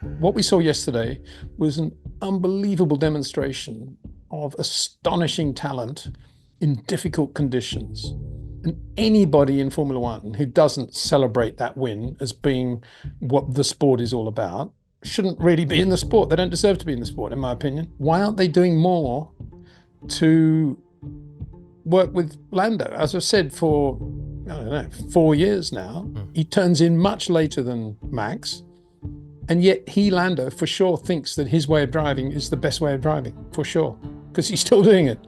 What we saw yesterday was an unbelievable demonstration of astonishing talent in difficult conditions. And anybody in Formula One who doesn't celebrate that win as being what the sport is all about shouldn't really be in the sport. They don't deserve to be in the sport, in my opinion. Why aren't they doing more to work with Lando? As I've said for, I don't know, 4 years now, he turns in much later than Max. And yet Lando, for sure, thinks that his way of driving is the best way of driving, for sure, because he's still doing it.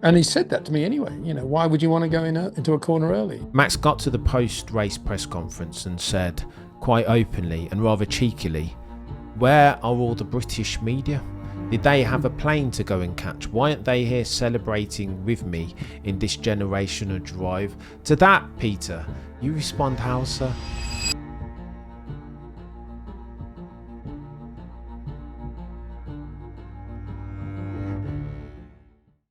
And he said that to me anyway. Why would you want to go into a corner early? Max got to the post-race press conference and said, quite openly and rather cheekily, where are all the British media? Did they have a plane to go and catch? Why aren't they here celebrating with me in this generational drive? To that, Peter, you respond how, sir?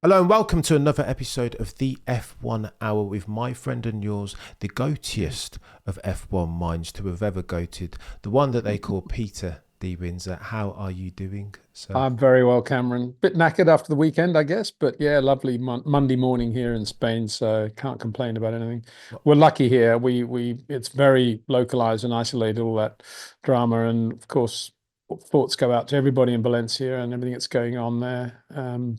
Hello and welcome to another episode of the F1 Hour with my friend and yours, the goatiest of F1 minds to have ever goated, the one that they call Peter Windsor. How are you doing, sir? I'm very well, Cameron. Bit knackered after the weekend, I guess, but yeah, lovely Monday morning here in Spain, so can't complain about anything. We're lucky here. It's very localized and isolated, all that drama, and of course, thoughts go out to everybody in Valencia and everything that's going on there.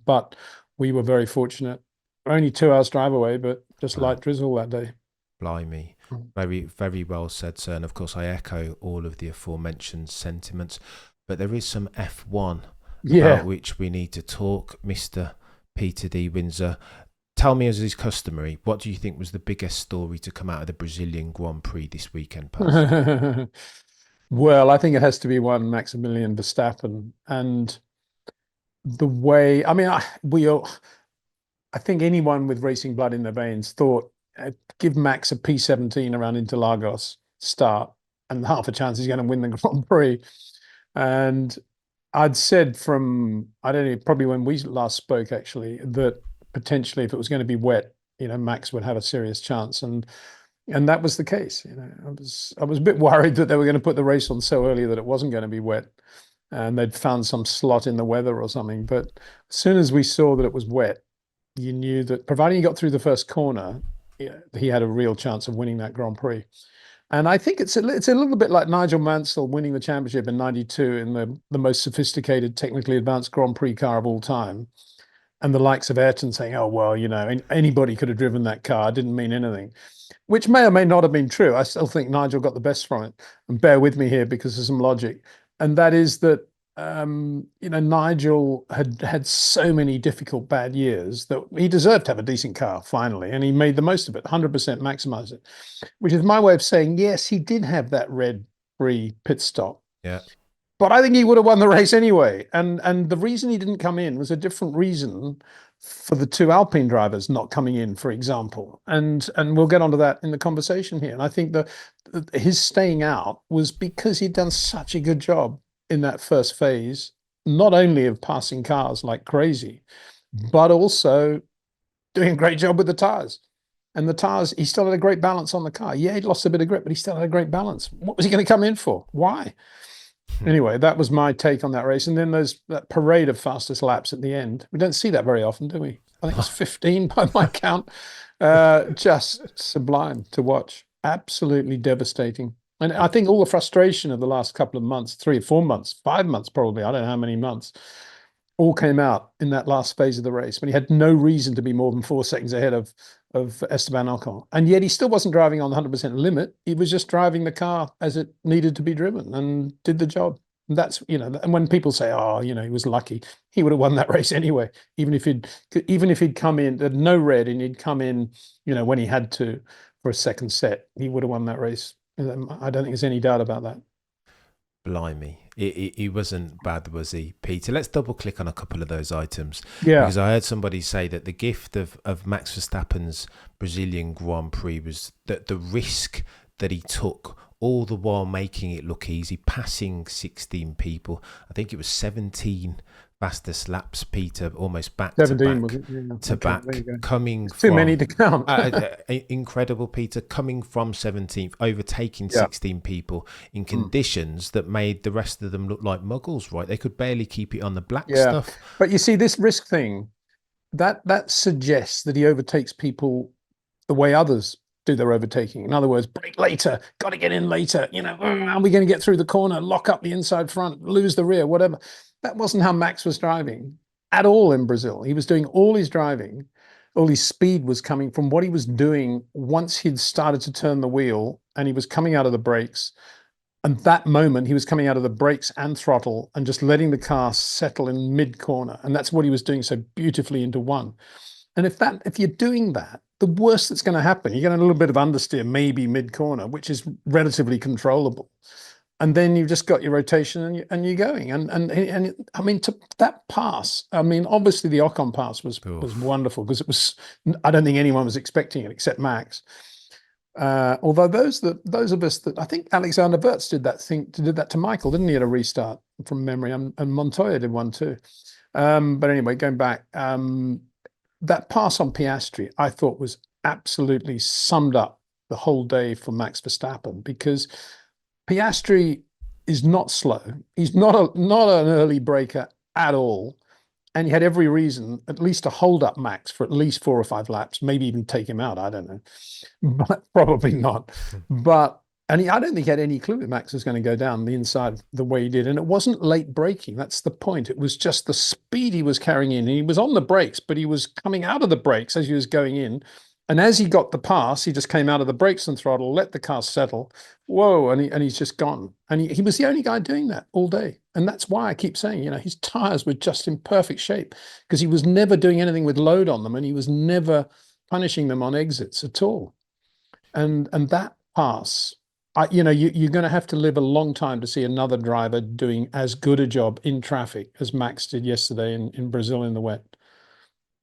But we were very fortunate. We're only 2 hours drive away, but just light drizzle that day. Blimey. Very, very well said, sir. And of course, I echo all of the aforementioned sentiments. But there is some F1 about which we need to talk, Mr. Peter D. Windsor. Tell me, as is customary, what do you think was the biggest story to come out of the Brazilian Grand Prix this weekend, pal? Well, I think it has to be one Maximilian Verstappen. And the way, I think anyone with racing blood in their veins thought, give Max a P17 around Interlagos start and half a chance he's going to win the Grand Prix. And I'd said from, I don't know, probably when we last spoke actually, that potentially if it was going to be wet, Max would have a serious chance. And that was the case. I was a bit worried that they were going to put the race on so early that it wasn't going to be wet and they'd found some slot in the weather or something. But as soon as we saw that it was wet, you knew that providing he got through the first corner, he had a real chance of winning that Grand Prix. And I think it's a little bit like Nigel Mansell winning the championship in '92 in the most sophisticated, technically advanced Grand Prix car of all time. And the likes of Ayrton saying, oh, well, anybody could have driven that car. It didn't mean anything, which may or may not have been true. I still think Nigel got the best from it. And bear with me here because there's some logic. And that is that, Nigel had so many difficult bad years that he deserved to have a decent car finally. And he made the most of it, 100% maximized it, which is my way of saying, yes, he did have that red free pit stop. Yeah. But I think he would have won the race anyway. And the reason he didn't come in was a different reason for the two Alpine drivers not coming in, for example. And we'll get onto that in the conversation here. And I think his staying out was because he'd done such a good job in that first phase, not only of passing cars like crazy, but also doing a great job with the tires. And the tires, he still had a great balance on the car. Yeah, he lost a bit of grip, but he still had a great balance. What was he going to come in for? Why? Anyway, that was my take on that race. And then there's that parade of fastest laps at the end. We don't see that very often, do we? I think it was 15 by my count. Just sublime to watch. Absolutely devastating. And I think all the frustration of the last couple of months, 3 or 4 months, 5 months probably, I don't know how many months, all came out in that last phase of the race when he had no reason to be more than 4 seconds ahead of Esteban Ocon. And yet he still wasn't driving on the 100% limit. He was just driving the car as it needed to be driven and did the job. And that's, and when people say, oh, he was lucky, he would have won that race anyway. Even if he'd come in, no red, and he'd come in, when he had to for a second set, he would have won that race. I don't think there's any doubt about that. Blimey. He wasn't bad, was he, Peter? Let's double click on a couple of those items. Yeah. Because I heard somebody say that the gift of Max Verstappen's Brazilian Grand Prix was that the risk that he took, all the while making it look easy, passing 16 people. I think it was 17 fastest laps, Peter, almost back 17 to was back it? Yeah. to Okay, back, there you go. coming It's too from many to count. incredible, Peter, coming from 17th, overtaking Yeah. 16 people in conditions that made the rest of them look like muggles, right? They could barely keep it on the black Yeah. stuff. But you see, this risk thing, that suggests that he overtakes people the way others do their overtaking. In other words, brake later, got to get in later. Are we going to get through the corner, lock up the inside front, lose the rear, whatever? That wasn't how Max was driving at all in Brazil. He was doing all his driving, all his speed was coming from what he was doing once he'd started to turn the wheel and he was coming out of the brakes. And that moment, he was coming out of the brakes and throttle and just letting the car settle in mid corner. And that's what he was doing so beautifully into one. And if you're doing that, the worst that's going to happen, you get a little bit of understeer, maybe mid corner, which is relatively controllable. And then you've just got your rotation and you're going. And I mean, to that pass, I mean, obviously the Ocon pass was wonderful because it was, I don't think anyone was expecting it except Max. Although those of us that I think Alexander Wirtz did that to Michael, didn't he, at a restart from memory, and Montoya did one too. But anyway, going back, that pass on Piastri, I thought was absolutely summed up the whole day for Max Verstappen, because Piastri is not slow. He's not an early breaker at all. And he had every reason, at least, to hold up Max for at least 4 or 5 laps, maybe even take him out. I don't know, but probably not. But I don't think he had any clue that Max was going to go down the inside the way he did. And it wasn't late braking. That's the point. It was just the speed he was carrying in. He was on the brakes, but he was coming out of the brakes as he was going in. And as he got the pass, he just came out of the brakes and throttle, let the car settle. Whoa, and he's just gone. And he was the only guy doing that all day. And that's why I keep saying, his tires were just in perfect shape, because he was never doing anything with load on them, and he was never punishing them on exits at all. And that pass, you're going to have to live a long time to see another driver doing as good a job in traffic as Max did yesterday in Brazil in the wet.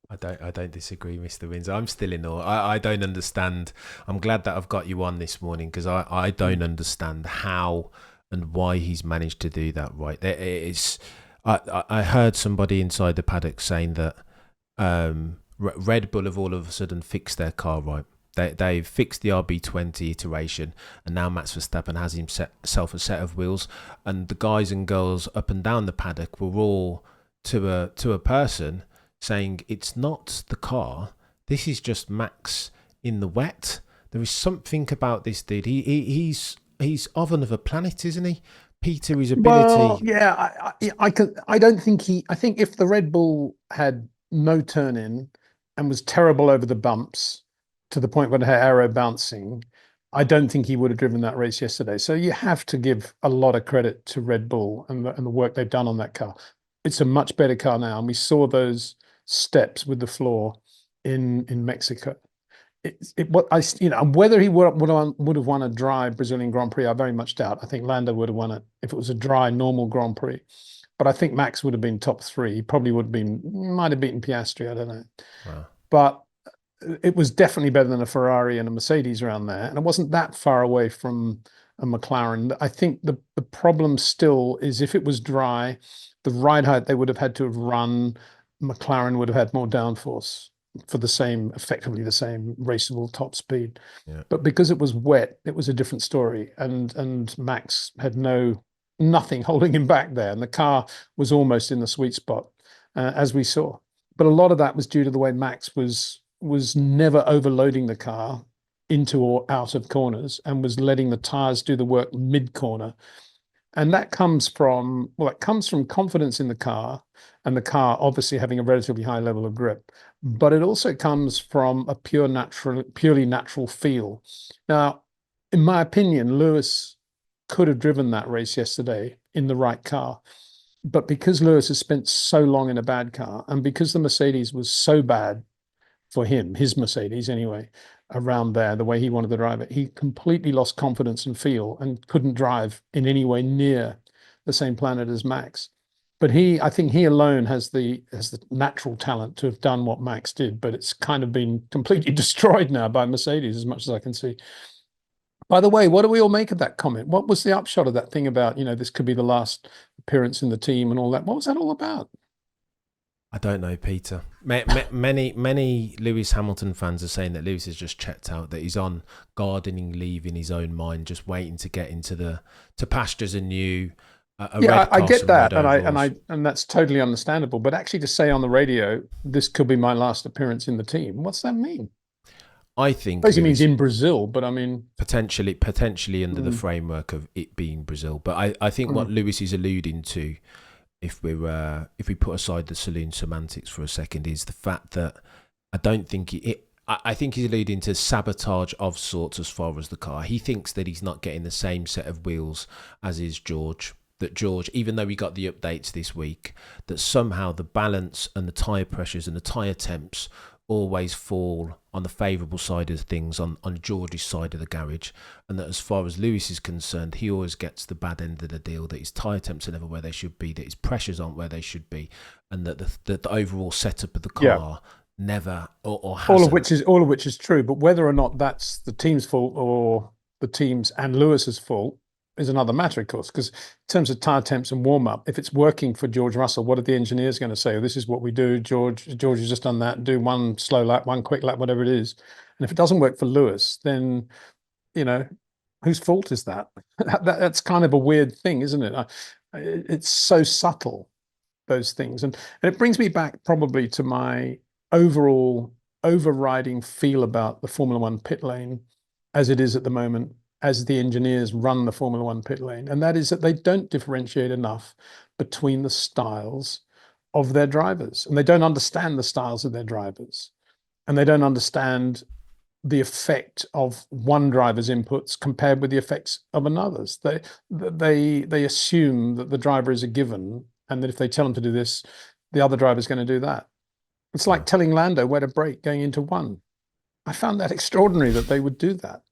I don't disagree, Mr. Windsor. I'm still in awe. I don't understand. I'm glad that I've got you on this morning, because I don't understand how and why he's managed to do that. Right, I heard somebody inside the paddock saying that Red Bull have all of a sudden fixed their car, right. They've fixed the RB20 iteration, and now Max Verstappen has himself a set of wheels, and the guys and girls up and down the paddock were all to a person saying, it's not the car, this is just Max in the wet. There is something about this dude. He's of another planet, isn't he? Peter, his ability. Well, yeah, I don't think I think if the Red Bull had no turn in and was terrible over the bumps to the point where it had aero bouncing, I don't think he would have driven that race yesterday. So you have to give a lot of credit to Red Bull and the work they've done on that car. It's a much better car now, and we saw those steps with the floor in Mexico. Whether he would have won a dry Brazilian Grand Prix, I very much doubt. I think Lando would have won it if it was a dry, normal Grand Prix. But I think Max would have been top 3. He probably might have beaten Piastri. I don't know. Wow. But it was definitely better than a Ferrari and a Mercedes around there. And it wasn't that far away from a McLaren. I think the problem still is, if it was dry, the ride height they would have had to have run, McLaren would have had more downforce for effectively the same raceable top speed. Yeah. But because it was wet, it was a different story. And Max had nothing holding him back there. And the car was almost in the sweet spot, as we saw. But a lot of that was due to the way Max was never overloading the car into or out of corners, and was letting the tires do the work mid-corner. And that comes from confidence in the car, and the car obviously having a relatively high level of grip. But it also comes from a purely natural feel. Now, in my opinion, Lewis could have driven that race yesterday in the right car. But because Lewis has spent so long in a bad car, and because the Mercedes was so bad for him, his Mercedes anyway, around there, the way he wanted to drive it, he completely lost confidence and feel, and couldn't drive in any way near the same planet as Max. But I think he alone has the natural talent to have done what Max did, but it's kind of been completely destroyed now by Mercedes, as much as I can see. By the way, what do we all make of that comment? What was the upshot of that thing about, this could be the last appearance in the team and all that? What was that all about? I don't know, Peter. Many Lewis Hamilton fans are saying that Lewis has just checked out, that he's on gardening leave in his own mind, just waiting to get into to pastures anew. Yeah, I get that, and and that's totally understandable. But actually, to say on the radio, this could be my last appearance in the team, what's that mean? I think Basically means in Brazil, but I mean potentially under the framework of it being Brazil. But I think what Lewis is alluding to, if we put aside the saloon semantics for a second, is the fact that I don't think I think he's alluding to sabotage of sorts as far as the car. He thinks that he's not getting the same set of wheels as is George. That George, even though we got the updates this week, that somehow the balance and the tyre pressures and the tyre temps always fall on the favourable side of things, on George's side of the garage, and that as far as Lewis is concerned, he always gets the bad end of the deal, that his tyre temps are never where they should be, that his pressures aren't where they should be, and that the overall setup of the car never or hasn't. All of which is true, but whether or not that's the team's fault or the team's and Lewis's fault is another matter, of course, because in terms of tyre temps and warm-up, if it's working for George Russell, what are the engineers going to say? Oh, this is what we do, George has just done that, do one slow lap, one quick lap, whatever it is. And if it doesn't work for Lewis, then, whose fault is that? That's kind of a weird thing, isn't it? It's so subtle, those things. And it brings me back probably to my overall overriding feel about the Formula One pit lane as it is at the moment, as the engineers run the Formula One pit lane, and that is that they don't differentiate enough between the styles of their drivers, and they don't understand the styles of their drivers, and they don't understand the effect of one driver's inputs compared with the effects of another's. They assume that the driver is a given, and that if they tell them to do this, the other driver is going to do that. It's like telling Lando where to brake going into one. I found that extraordinary that they would do that,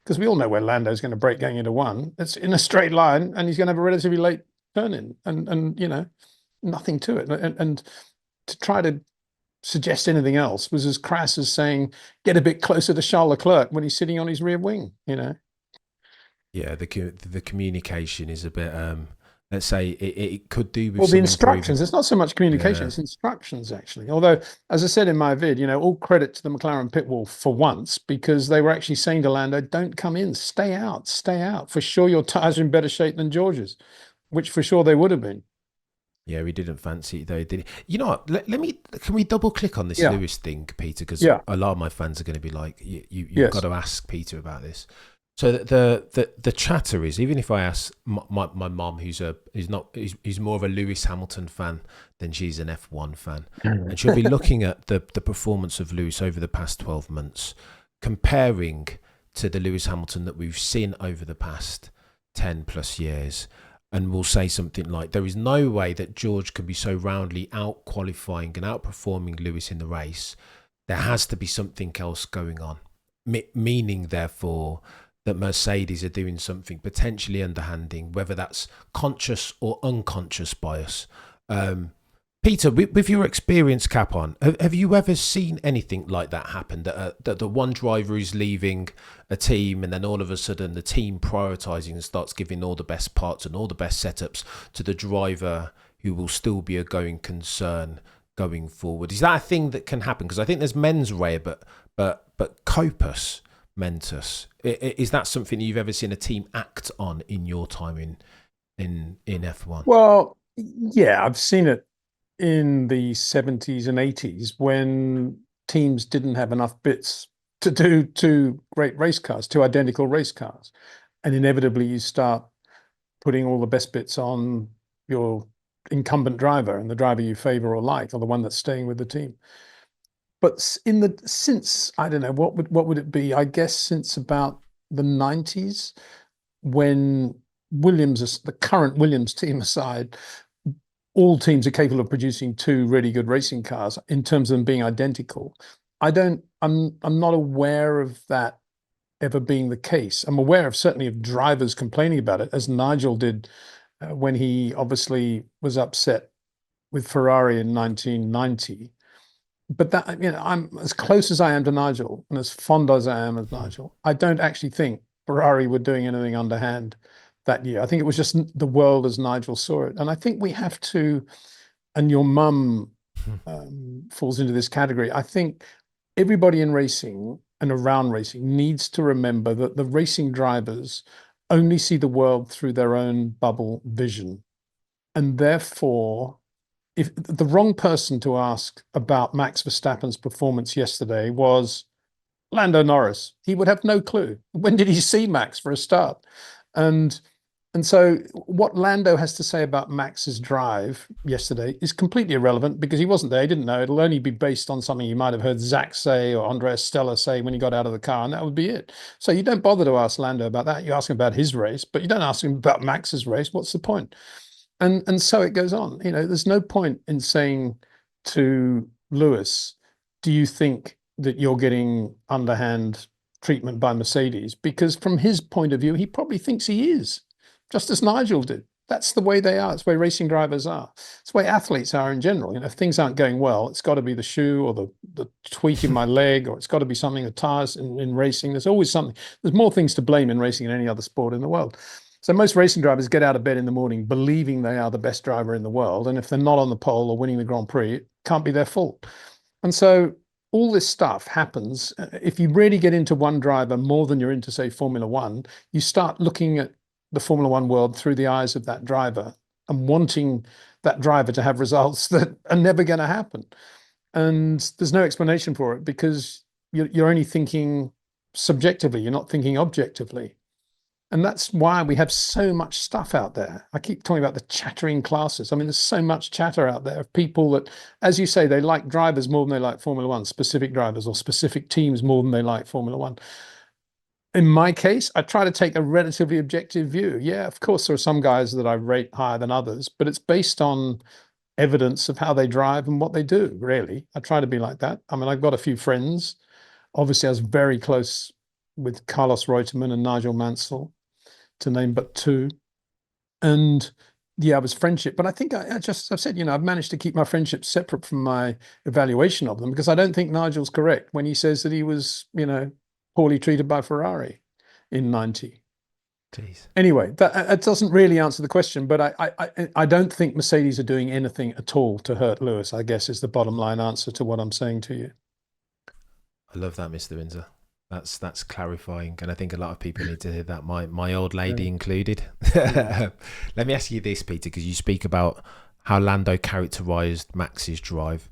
because we all know where Lando's going to brake going into one. It's in a straight line, and he's going to have a relatively late turn in, and nothing to it. And to try to suggest anything else was as crass as saying, get a bit closer to Charles Leclerc when he's sitting on his rear wing, Yeah, the communication is a bit, let's say it could do with the instructions. It's not so much communication, Yeah. It's instructions, actually. Although, as I said in my vid, all credit to the McLaren pit wall for once, because they were actually saying to Lando, don't come in, stay out. For sure your tyres are in better shape than George's, which for sure they would have been. Yeah, we didn't fancy it though, did it? You know what? Can we double click on this Lewis thing, Peter? Because a lot of my fans are going to be like, you've got to ask Peter about this. So the chatter is, even if I ask my mum, who's more of a Lewis Hamilton fan than she's an F1 fan, and she'll be looking at the performance of Lewis over the past 12 months, comparing to the Lewis Hamilton that we've seen over the past 10 plus years, and will say something like, there is no way that George can be so roundly out qualifying and outperforming Lewis in the race. There has to be something else going on, meaning therefore that Mercedes are doing something potentially underhanding, whether that's conscious or unconscious bias. Peter, with your experience cap on, have you ever seen anything like that happen? That the one driver is leaving a team, and then all of a sudden the team prioritising and starts giving all the best parts and all the best setups to the driver who will still be a going concern going forward? Is that a thing that can happen? Because I think there's mens rea, but corpus mentis. Is that something you've ever seen a team act on in your time in F1? Well, yeah, I've seen it in the 70s and 80s when teams didn't have enough bits to do two great race cars, two identical race cars. And inevitably you start putting all the best bits on your incumbent driver and the driver you favor or like, or the one that's staying with the team. But since, I don't know, what would it be? I guess since about the 90s, when Williams, the current Williams team aside, all teams are capable of producing two really good racing cars in terms of them being identical. I'm not aware of that ever being the case. I'm aware of certainly of drivers complaining about it, as Nigel did when he obviously was upset with Ferrari in 1990. But that, I'm as close as I am to Nigel and as fond as I am of Nigel, I don't actually think Ferrari were doing anything underhand that year. I think it was just the world as Nigel saw it. And I think we have to, and your mum falls into this category. I think everybody in racing and around racing needs to remember that the racing drivers only see the world through their own bubble vision. And therefore, if the wrong person to ask about Max Verstappen's performance yesterday was Lando Norris, he would have no clue. When did he see Max for a start? And so what Lando has to say about Max's drive yesterday is completely irrelevant because he wasn't there. He didn't know. It'll only be based on something you might have heard Zach say or Andrea Stella say when he got out of the car, and that would be it. So you don't bother to ask Lando about that. You ask him about his race, but you don't ask him about Max's race. What's the point? And so it goes on. There's no point in saying to Lewis, do you think that you're getting underhand treatment by Mercedes? Because from his point of view, he probably thinks he is, just as Nigel did. That's the way they are. It's the way racing drivers are. It's the way athletes are in general. If things aren't going well, it's got to be the shoe or the tweak in my leg, or it's got to be something, the tires in racing. There's always something. There's more things to blame in racing than any other sport in the world. So most racing drivers get out of bed in the morning believing they are the best driver in the world. And if they're not on the pole or winning the Grand Prix, it can't be their fault. And so all this stuff happens. If you really get into one driver more than you're into, say, Formula One, you start looking at the Formula One world through the eyes of that driver and wanting that driver to have results that are never going to happen. And there's no explanation for it because you're only thinking subjectively, you're not thinking objectively. And that's why we have so much stuff out there. I keep talking about the chattering classes. I mean, there's so much chatter out there of people that, as you say, they like drivers more than they like Formula One, specific drivers or specific teams more than they like Formula One. In my case, I try to take a relatively objective view. Yeah, of course, there are some guys that I rate higher than others, but it's based on evidence of how they drive and what they do, really. I try to be like that. I mean, I've got a few friends. Obviously, I was very close with Carlos Reutemann and Nigel Mansell, to name but two. And yeah, it was friendship. But I think I've said, I've managed to keep my friendship separate from my evaluation of them because I don't think Nigel's correct when he says that he was, poorly treated by Ferrari in 90. Jeez. Anyway, that doesn't really answer the question, but I don't think Mercedes are doing anything at all to hurt Lewis, I guess, is the bottom line answer to what I'm saying to you. I love that, Mr. Windsor. That's clarifying, and I think a lot of people need to hear that. My old lady included. Let me ask you this, Peter, because you speak about how Lando characterised Max's drive.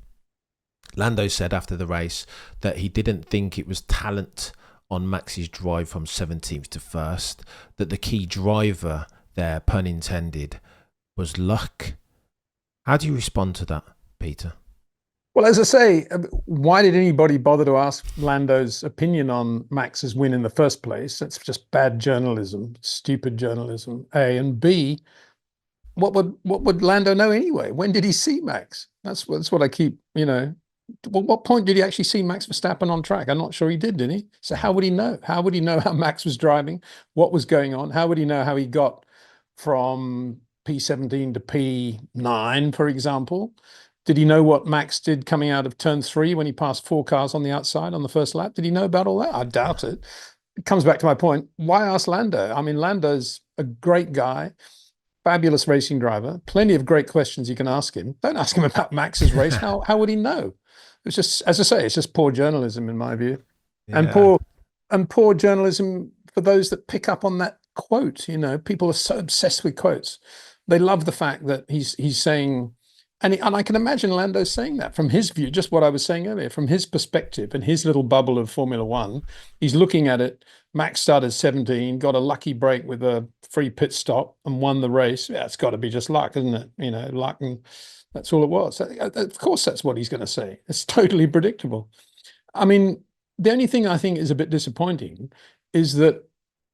Lando said after the race that he didn't think it was talent on Max's drive from 17th to 1st, that the key driver there, pun intended, was luck. How do you respond to that, Peter? Well, as I say, why did anybody bother to ask Lando's opinion on Max's win in the first place? That's just bad journalism, stupid journalism, A. And B, what would Lando know anyway? When did he see Max? That's what I keep, what point did he actually see Max Verstappen on track? I'm not sure he did he? So how would he know? How would he know how Max was driving? What was going on? How would he know how he got from P17 to P9, for example? Did he know what Max did coming out of turn 3 when he passed 4 cars on the outside on the first lap? Did he know about all that? I doubt it. It comes back to my point. Why ask Lando? I mean, Lando's a great guy, fabulous racing driver, plenty of great questions you can ask him. Don't ask him about Max's race. How would he know? It's just, as I say, it's just poor journalism in my view. Yeah. And poor journalism for those that pick up on that quote. People are so obsessed with quotes. They love the fact that he's saying, and I can imagine Lando saying that from his view, just what I was saying earlier, from his perspective and his little bubble of Formula One. He's looking at it. Max started 17, got a lucky break with a free pit stop and won the race. Yeah, it's got to be just luck, isn't it? Luck, and that's all it was. Of course, that's what he's going to say. It's totally predictable. I mean, the only thing I think is a bit disappointing is that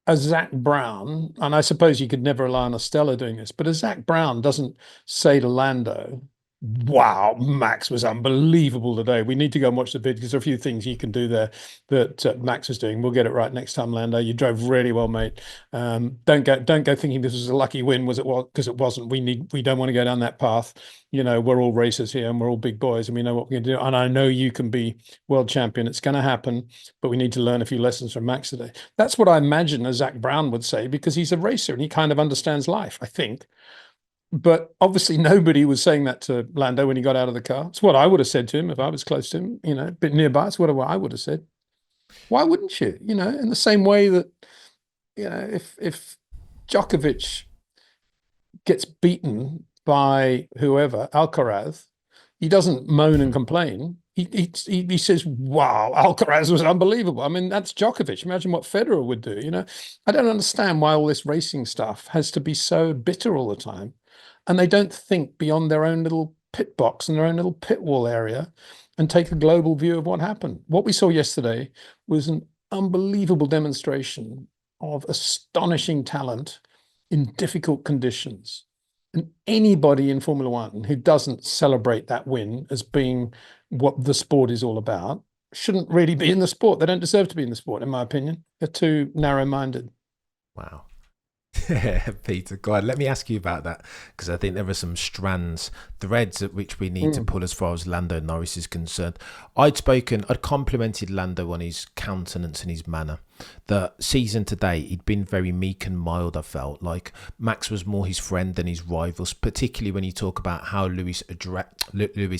a Zach Brown, and I suppose you could never rely on a Stella doing this, but a Zach Brown doesn't say to Lando, wow, Max was unbelievable today. We need to go and watch the vid because there are a few things you can do there that Max was doing. We'll get it right next time, Lando. You drove really well, mate. Don't go thinking this was a lucky win. Was it? Well, because it wasn't. We don't want to go down that path. You know, we're all racers here and we're all big boys and we know what we're going to do. And I know you can be world champion. It's going to happen, but we need to learn a few lessons from Max today. That's what I imagine as Zach Brown would say because he's a racer and he kind of understands life, I think. But obviously, nobody was saying that to Lando when he got out of the car. It's what I would have said to him if I was close to him, you know, a bit nearby. It's what I would have said. Why wouldn't you? You know, in the same way that, you know, if Djokovic gets beaten by whoever, Alcaraz, he doesn't moan and complain. He says, "Wow, Alcaraz was unbelievable." I mean, that's Djokovic. Imagine what Federer would do. You know, I don't understand why all this racing stuff has to be so bitter all the time, and they don't think beyond their own little pit box and their own little pit wall area, and take a global view of what happened. What we saw yesterday was an unbelievable demonstration of astonishing talent in difficult conditions. And anybody in Formula One who doesn't celebrate that win as being what the sport is all about shouldn't really be in the sport. They don't deserve to be in the sport, in my opinion. They're too narrow-minded. Wow. Yeah, Peter, go on. Let me ask you about that because I think there are some threads at which we need to pull as far as Lando Norris is concerned. I'd complimented Lando on his countenance and his manner. The season today, he'd been very meek and mild. I felt like Max was more his friend than his rivals, particularly when you talk about how Lewis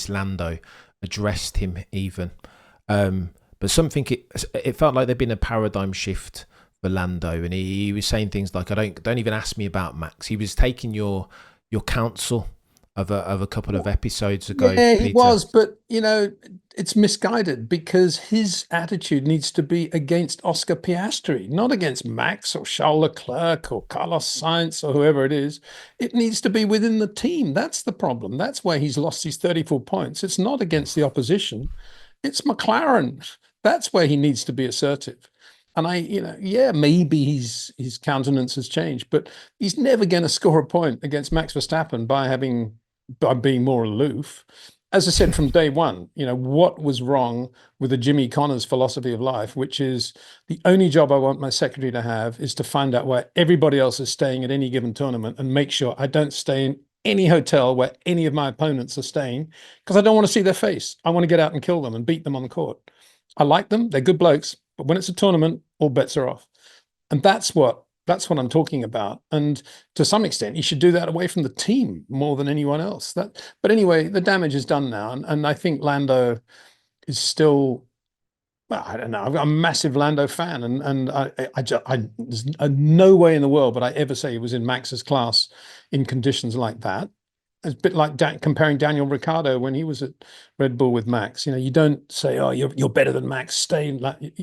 Lando addressed him even. But something, it felt like there'd been a paradigm shift for Lando, and he was saying things like, "I don't even ask me about Max." He was taking your counsel of a couple of episodes ago. Yeah, Peter. he was, but you know, it's misguided because his attitude needs to be against Oscar Piastri, not against Max or Charles Leclerc or Carlos Sainz or whoever it is. It needs to be within the team. That's the problem. That's why he's lost his 34 points. It's not against the opposition. It's McLaren. That's where he needs to be assertive. And maybe his countenance has changed, but he's never going to score a point against Max Verstappen by being more aloof. As I said from day one, you know, what was wrong with the Jimmy Connors philosophy of life, which is the only job I want my secretary to have is to find out where everybody else is staying at any given tournament and make sure I don't stay in any hotel where any of my opponents are staying because I don't want to see their face. I want to get out and kill them and beat them on the court. I like them. They're good blokes. But when it's a tournament, all bets are off. And that's what I'm talking about. And to some extent, he should do that away from the team more than anyone else. But anyway, the damage is done now. And I think Lando is still, well, I don't know. I'm a massive Lando fan. And there's no way in the world would I ever say he was in Max's class in conditions like that. It's a bit like comparing Daniel Ricciardo when he was at Red Bull with Max. You know, you don't say, "Oh, you're better than Max." Stay.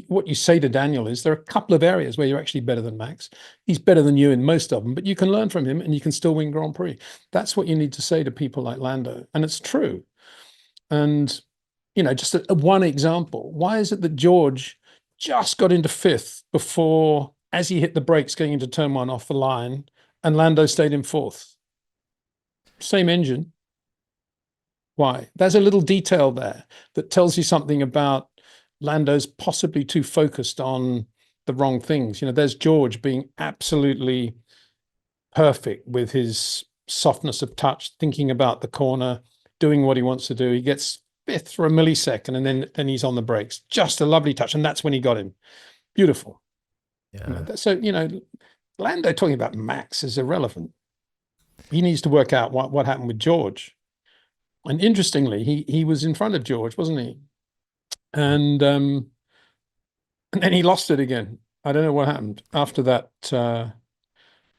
What you say to Daniel is, there are a couple of areas where you're actually better than Max. He's better than you in most of them, but you can learn from him, and you can still win Grand Prix. That's what you need to say to people like Lando, and it's true. And you know, just one example. Why is it that George just got into fifth before, as he hit the brakes going into turn one off the line, and Lando stayed in fourth? Same engine. Why? There's a little detail there that tells you something about Lando's possibly too focused on the wrong things. You know, there's George being absolutely perfect with his softness of touch, thinking about the corner, doing what he wants to do. He gets fifth for a millisecond and then he's on the brakes. Just a lovely touch. And that's when he got him. Beautiful. Yeah. So, you know, Lando talking about Max is irrelevant. He needs to work out what happened with George. And interestingly, he was in front of George, wasn't he? And then he lost it again. I don't know what happened after that.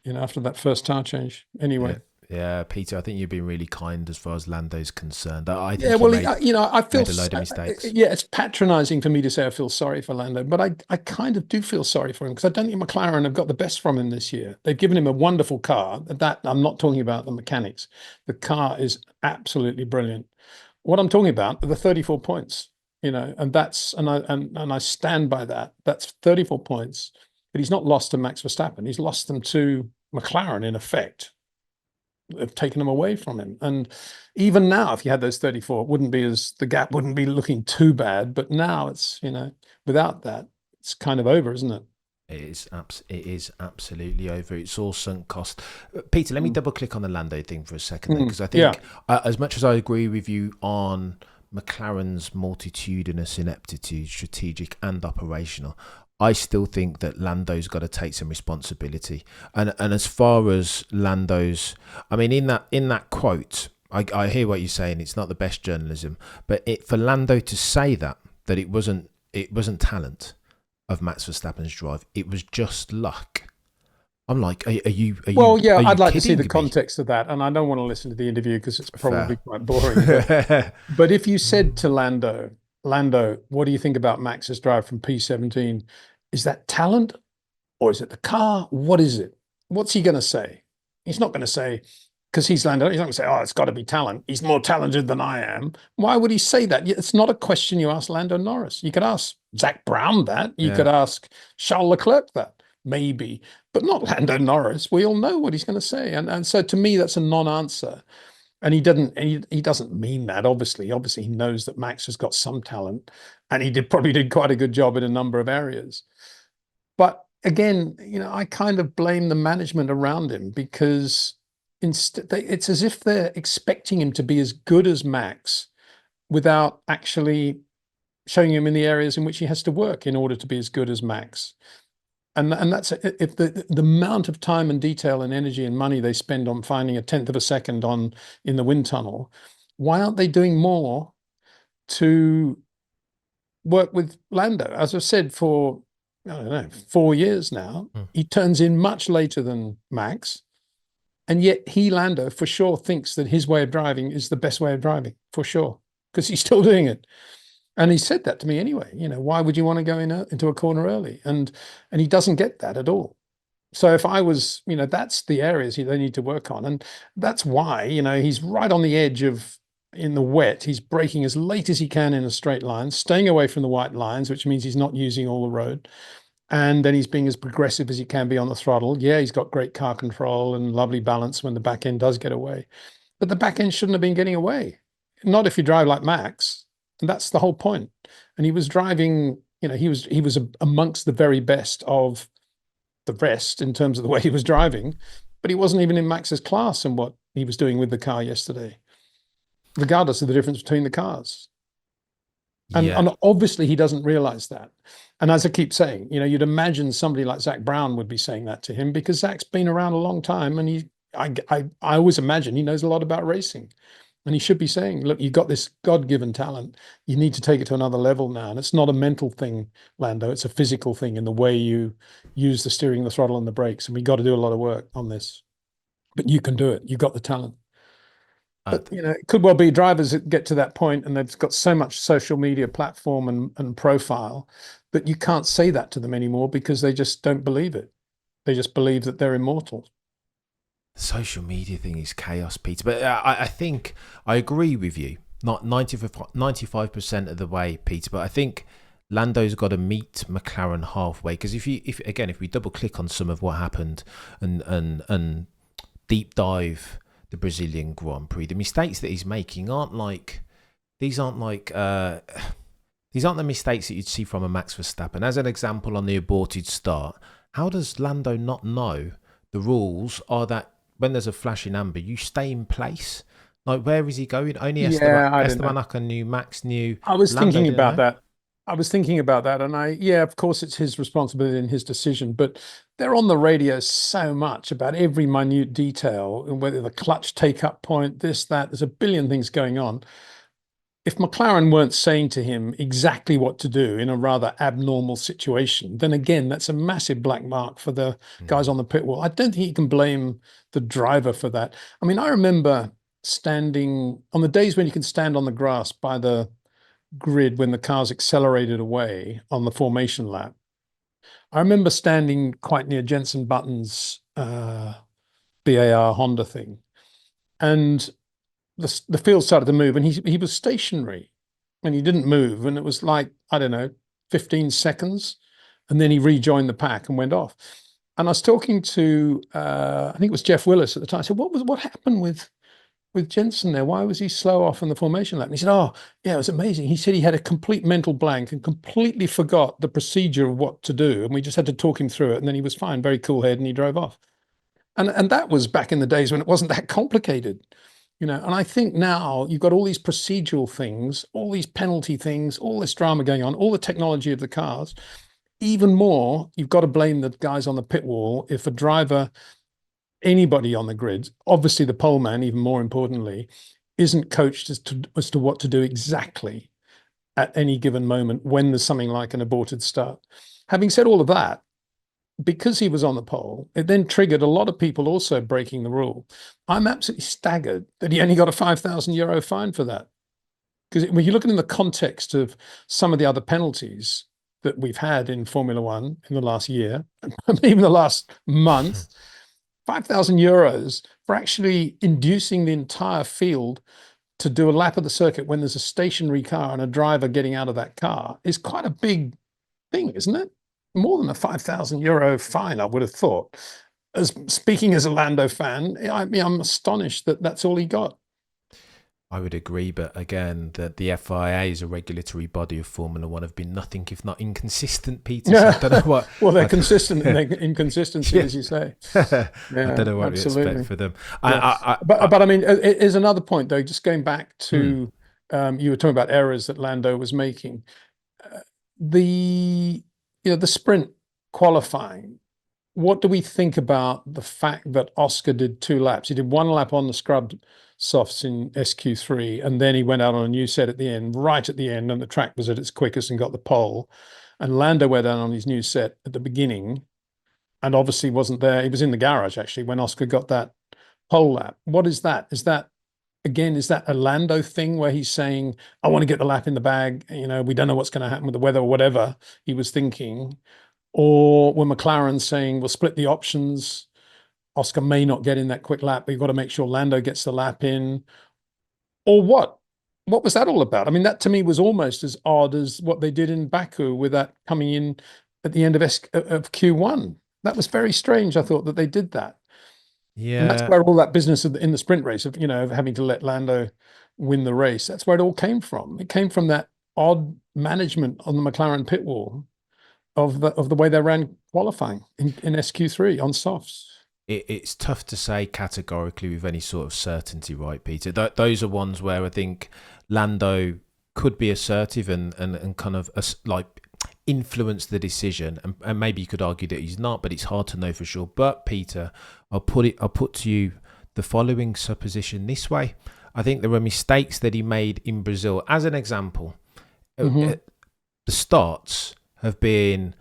After that first tire change. Anyway. Yeah, Peter, I think you've been really kind as far as Lando's concerned. I think I feel made a load of mistakes. It's patronizing for me to say I feel sorry for Lando, but I kind of do feel sorry for him because I don't think McLaren have got the best from him this year. They've given him a wonderful car. That I'm not talking about the mechanics. The car is absolutely brilliant. What I'm talking about are the 34 points, you know, and I stand by that. That's 34 points, but he's not lost to Max Verstappen. He's lost them to McLaren in effect. have taken them away from him. And even now, if you had those 34, the gap wouldn't be looking too bad. But now it's, without that, it's kind of over, isn't it? It is absolutely over. It's all sunk cost. Peter, let me double click on the Lando thing for a second, because I think as much as I agree with you on McLaren's multitudinous ineptitude, strategic and operational, I still think that Lando's got to take some responsibility. And as far as Lando's, I mean, in that quote, I hear what you're saying. It's not the best journalism, but for Lando to say that it wasn't talent of Max Verstappen's drive, it was just luck. I'm like, are you? Well, yeah, are you I'd like to see the me? context of that, and I don't want to listen to the interview because it's probably quite boring. But if you said to Lando, what do you think about Max's drive from P17? Is that talent, or is it the car? What is it? What's he going to say? He's not going to say, because he's Lando, he's not going to say, oh, it's got to be talent. He's more talented than I am. Why would he say that? It's not a question you ask Lando Norris. You could ask Zach Brown that. You could ask Charles Leclerc that, maybe, but not Lando Norris. We all know what he's going to say. And so to me, that's a non-answer. And he doesn't mean that, obviously. Obviously, he knows that Max has got some talent, and he probably did quite a good job in a number of areas. But again, I kind of blame the management around him, because it's as if they're expecting him to be as good as Max without actually showing him in the areas in which he has to work in order to be as good as Max. And that's, if the amount of time and detail and energy and money they spend on finding a tenth of a second in the wind tunnel, why aren't they doing more to work with Lando? As I've said for, I don't know, 4 years now, he turns in much later than Max. And yet Lando, for sure, thinks that his way of driving is the best way of driving, for sure, because he's still doing it. And he said that to me anyway. Why would you want to go into a corner early? And he doesn't get that at all. So if I was, that's the areas they need to work on. And that's why, he's right on the edge of, in the wet, he's braking as late as he can in a straight line, staying away from the white lines, which means he's not using all the road. And then he's being as progressive as he can be on the throttle. Yeah, he's got great car control and lovely balance when the back end does get away. But the back end shouldn't have been getting away. Not if you drive like Max. And that's the whole point. And he was driving, he was amongst the very best of the rest in terms of the way he was driving, but he wasn't even in Max's class in what he was doing with the car yesterday, regardless of the difference between the cars. And obviously he doesn't realize that. And as I keep saying, you'd imagine somebody like Zach Brown would be saying that to him, because Zach's been around a long time, and I always imagine he knows a lot about racing. And he should be saying, look, you've got this God-given talent. You need to take it to another level now. And it's not a mental thing, Lando. It's a physical thing in the way you use the steering, the throttle, and the brakes. And we got to do a lot of work on this. But you can do it. You've got the talent. But, it could well be drivers that get to that point and they've got so much social media platform and profile that you can't say that to them anymore, because they just don't believe it. They just believe that they're immortal. Social media thing is chaos, Peter. But I think I agree with you, not 95% of the way, Peter. But I think Lando's got to meet McLaren halfway, because if we double click on some of what happened and deep dive the Brazilian Grand Prix, the mistakes that he's making aren't the mistakes that you'd see from a Max Verstappen. As an example, on the aborted start, how does Lando not know the rules are that when there's a flashing amber, you stay in place? Like, where is he going? Only Esteban Ocon knew, Max knew. I was thinking about that. And of course it's his responsibility and his decision, but they're on the radio so much about every minute detail, and whether the clutch take-up point, this, that, there's a billion things going on. If McLaren weren't saying to him exactly what to do in a rather abnormal situation, then again, that's a massive black mark for the guys on the pit wall. I don't think you can blame the driver for that. I mean, I remember standing on the days when you can stand on the grass by the grid when the cars accelerated away on the formation lap. I remember standing quite near Jenson Button's BAR Honda thing, and the field started to move, and he was stationary, and he didn't move, and it was like, I don't know, 15 seconds, and then he rejoined the pack and went off. And I was talking to, I think it was Jeff Willis at the time. I said, what happened with Jensen there? Why was he slow off in the formation lap? And he said, oh, yeah, it was amazing. He said he had a complete mental blank and completely forgot the procedure of what to do. And we just had to talk him through it. And then he was fine, very cool head, and he drove off. And that was back in the days when it wasn't that complicated, And I think now you've got all these procedural things, all these penalty things, all this drama going on, all the technology of the cars. Even more, you've got to blame the guys on the pit wall if a driver, anybody on the grid, obviously the pole man, even more importantly, isn't coached as to what to do exactly at any given moment when there's something like an aborted start. Having said all of that, because he was on the pole, it then triggered a lot of people also breaking the rule. I'm absolutely staggered that he only got a €5,000 fine for that. Because when you look at it in the context of some of the other penalties that we've had in Formula One in the last year, even the last month, €5,000 for actually inducing the entire field to do a lap of the circuit when there's a stationary car and a driver getting out of that car is quite a big thing, isn't it? More than a €5,000 fine, I would have thought. Speaking as a Lando fan, I'm astonished that that's all he got. I would agree, but again, the FIA is a regulatory body of Formula One have been nothing if not inconsistent, Peter. So I don't know what. Well, they're consistent in their inconsistency, yeah. As you say. Yeah, I don't know what to expect for them. Yeah. But I mean, it is another point though. Just going back to you were talking about errors that Lando was making. The sprint qualifying. What do we think about the fact that Oscar did 2 laps? He did 1 lap on the scrubbed softs in SQ3, and then he went out on a new set at the end, right at the end, and the track was at its quickest and got the pole. And Lando went out on his new set at the beginning, and obviously wasn't there. He was in the garage actually when Oscar got that pole lap. What is that? Is that a Lando thing where he's saying, I want to get the lap in the bag, we don't know what's going to happen with the weather or whatever he was thinking? Or were McLaren saying, we'll split the options, Oscar may not get in that quick lap, but you've got to make sure Lando gets the lap in? Or what? What was that all about? I mean, that to me was almost as odd as what they did in Baku with that coming in at the end of Q1. That was very strange, I thought, that they did that. Yeah. And that's where all that business in the sprint race of having to let Lando win the race, that's where it all came from. It came from that odd management on the McLaren pit wall of the way they ran qualifying in SQ3 on softs. It's tough to say categorically with any sort of certainty, right, Peter? Those are ones where I think Lando could be assertive and kind of like influence the decision, and maybe you could argue that he's not, but it's hard to know for sure. But Peter, I'll put to you the following supposition this way. I think there were mistakes that he made in Brazil. As an example, the starts have been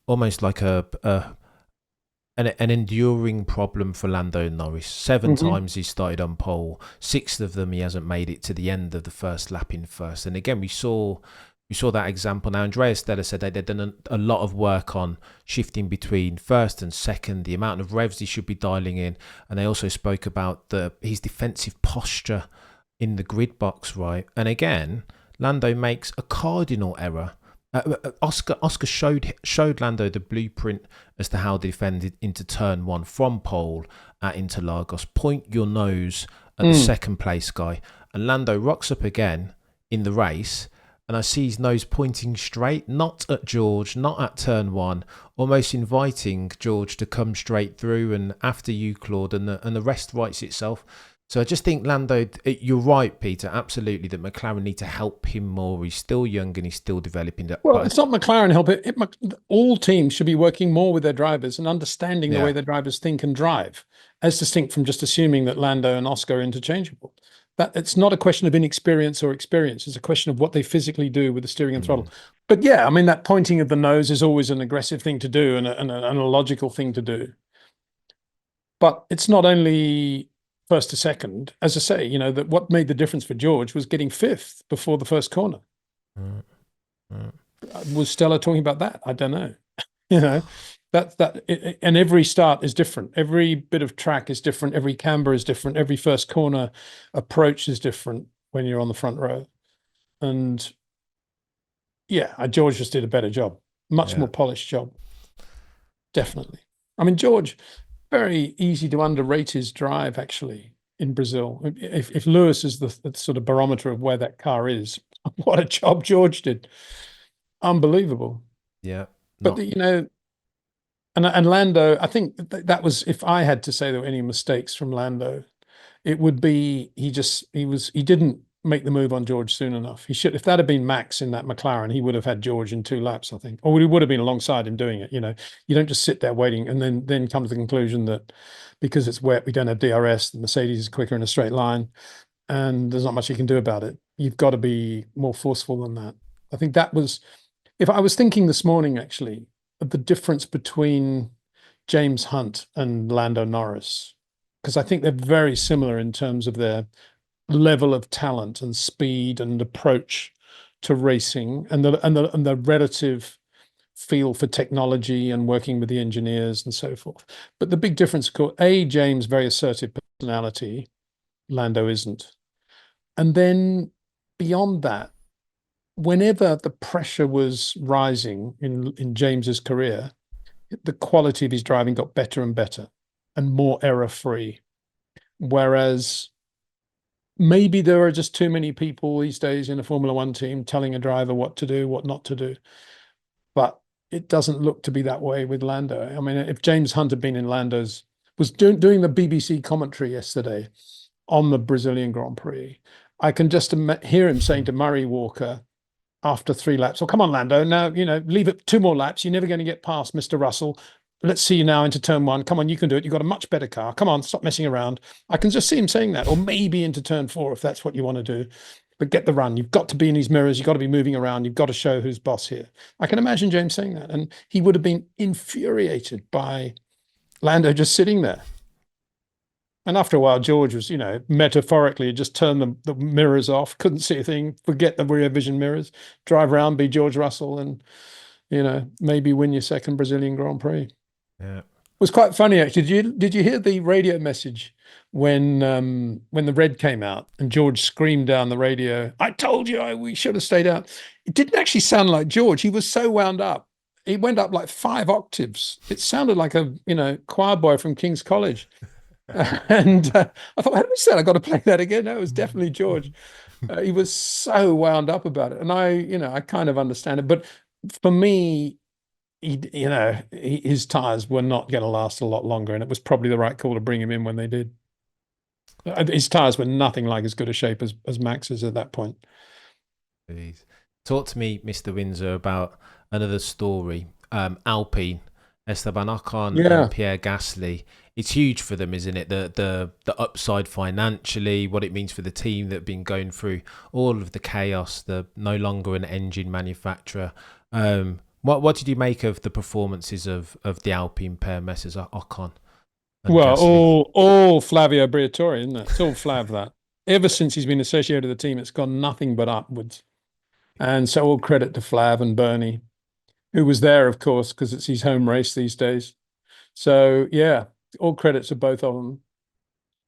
almost like an enduring problem for Lando Norris. 7 times he started on pole. 6 of them he hasn't made it to the end of the first lap in first. And again, we saw that example. Now, Andrea Stella said they'd done a lot of work on shifting between first and second, the amount of revs he should be dialing in. And they also spoke about his defensive posture in the grid box, right? And again, Lando makes a cardinal error. Oscar showed Lando the blueprint as to how to defend into turn 1 from pole at Interlagos. Point your nose at the second place guy. And Lando rocks up again in the race, and I see his nose pointing straight, not at George, not at turn 1, almost inviting George to come straight through and after you, Claude, and the rest writes itself. So I just think Lando, you're right, Peter, absolutely, that McLaren need to help him more. He's still young and he's still developing. Well, it's not McLaren help it. All teams should be working more with their drivers and understanding the way their drivers think and drive, as distinct from just assuming that Lando and Oscar are interchangeable. That it's not a question of inexperience or experience. It's a question of what they physically do with the steering and throttle. But yeah, I mean, that pointing of the nose is always an aggressive thing to do and a logical thing to do. But it's not only first to second, as I say, that what made the difference for George was getting 5th before the first corner. Was Stella talking about that? I don't know. And every start is different. Every bit of track is different. Every camber is different. Every first corner approach is different when you're on the front row. And yeah, George just did a better job, much more polished job. Definitely. I mean, George, very easy to underrate his drive actually in Brazil. If Lewis is the sort of barometer of where that car is, what a job George did. Unbelievable. Yeah, But not and Lando, I think that was, if I had to say there were any mistakes from Lando, it would be he didn't make the move on George soon enough. He should, if that had been Max in that McLaren, he would have had George in 2 laps, I think, or he would have been alongside him doing it. You don't just sit there waiting and then come to the conclusion that because it's wet, we don't have DRS, the Mercedes is quicker in a straight line, and there's not much you can do about it. You've got to be more forceful than that. I think that was, if I was thinking this morning actually of the difference between James Hunt and Lando Norris, because I think they're very similar in terms of their level of talent and speed and approach to racing and the relative feel for technology and working with the engineers and so forth. But the big difference, of course, James, very assertive personality, Lando isn't. And then beyond that, whenever the pressure was rising in James's career, the quality of his driving got better and better and more error-free. Whereas maybe there are just too many people these days in a Formula One team telling a driver what to do, what not to do. But it doesn't look to be that way with Lando. I mean, if James Hunt had been in Lando's, was doing the BBC commentary yesterday on the Brazilian Grand Prix, I can just hear him saying to Murray Walker after 3 laps, "Oh, come on, Lando, now, leave it 2 more laps. You're never going to get past Mr. Russell. Let's see you now into turn 1. Come on, you can do it. You've got a much better car. Come on, stop messing around." I can just see him saying that, or maybe into turn 4 if that's what you want to do. But get the run. You've got to be in these mirrors. You've got to be moving around. You've got to show who's boss here. I can imagine James saying that. And he would have been infuriated by Lando just sitting there. And after a while, George was, metaphorically just turn the mirrors off, couldn't see a thing, forget the rear vision mirrors, drive around, be George Russell, and, maybe win your second Brazilian Grand Prix. Yeah. It was quite funny, actually. Did you hear the radio message when the red came out and George screamed down the radio, "I told you we should have stayed out"? It didn't actually sound like George. He was so wound up. He went up like 5 octaves. It sounded like a, choir boy from King's College. And I thought, how do we say? I got to play that again. No, it was definitely George. He was so wound up about it, and I kind of understand it. But for me, his tires were not going to last a lot longer, and it was probably the right call to bring him in when they did. His tires were nothing like as good a shape as Max's at that point. Please talk to me, Mr. Windsor, about another story. Alpine, Esteban Ocon and Pierre Gasly. It's huge for them, isn't it? The upside financially, what it means for the team that have been going through all of the chaos, the no longer an engine manufacturer. What did you make of the performances of the Alpine pair, Messrs. Ocon and Gasly? all Flavio Briatore, isn't it? It's all Flav that. Ever since he's been associated with the team, it's gone nothing but upwards. And so all credit to Flav and Bernie, who was there, of course, because it's his home race these days. So, yeah, all credit to both of them.